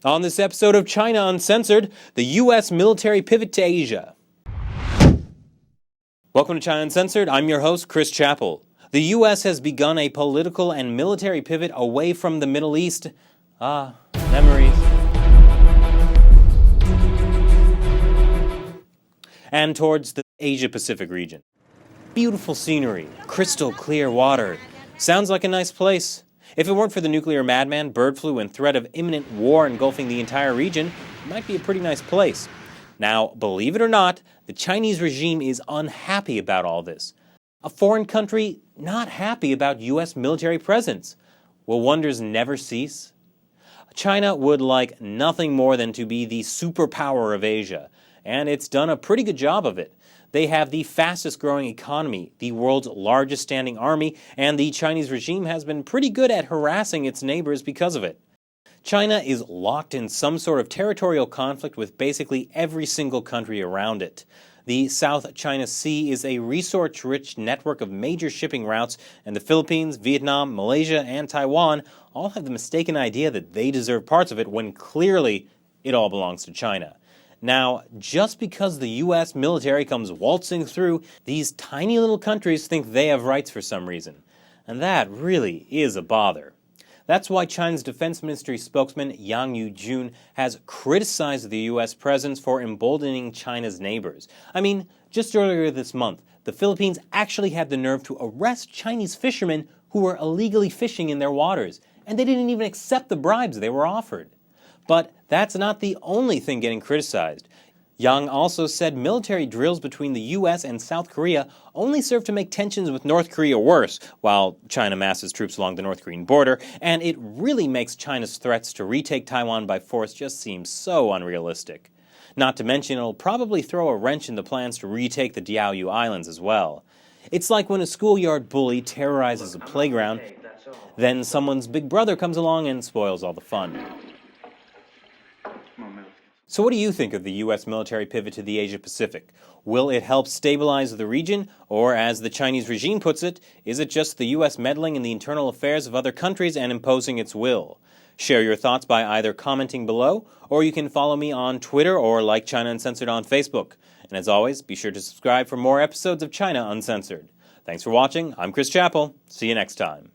On this episode of China Uncensored, the U.S. military pivot to Asia. Welcome to China Uncensored. I'm your host, Chris Chappell. The U.S. has begun a political and military pivot away from the Middle East. Memories. And towards the Asia-Pacific region. Beautiful scenery, crystal clear water. Sounds like a nice place. If it weren't for the nuclear madman, bird flu, and threat of imminent war engulfing the entire region, it might be a pretty nice place. Now, believe it or not, the Chinese regime is unhappy about all this. A foreign country not happy about U.S. military presence. Will wonders never cease? China would like nothing more than to be the superpower of Asia, and it's done a pretty good job of it. They have the fastest growing economy, the world's largest standing army, and the Chinese regime has been pretty good at harassing its neighbors because of it. China is locked in some sort of territorial conflict with basically every single country around it. The South China Sea is a resource-rich network of major shipping routes, and the Philippines, Vietnam, Malaysia, and Taiwan all have the mistaken idea that they deserve parts of it when clearly it all belongs to China. Now, just because the U.S. military comes waltzing through, these tiny little countries think they have rights for some reason. And that really is a bother. That's why China's Defense Ministry Spokesman Yang Yujun has criticized the U.S. presence for emboldening China's neighbors. I mean, just earlier this month, the Philippines actually had the nerve to arrest Chinese fishermen who were illegally fishing in their waters, and they didn't even accept the bribes they were offered. But that's not the only thing getting criticized. Yang also said military drills between the U.S. and South Korea only serve to make tensions with North Korea worse, while China masses troops along the North Korean border, and it really makes China's threats to retake Taiwan by force just seem so unrealistic. Not to mention it'll probably throw a wrench in the plans to retake the Diaoyu Islands as well. It's like when a schoolyard bully terrorizes a playground, then someone's big brother comes along and spoils all the fun. So what do you think of the U.S. military pivot to the Asia-Pacific? Will it help stabilize the region, or as the Chinese regime puts it, is it just the U.S. meddling in the internal affairs of other countries and imposing its will? Share your thoughts by either commenting below, or you can follow me on Twitter or like China Uncensored on Facebook. And as always, be sure to subscribe for more episodes of China Uncensored. Thanks for watching. I'm Chris Chappell. See you next time.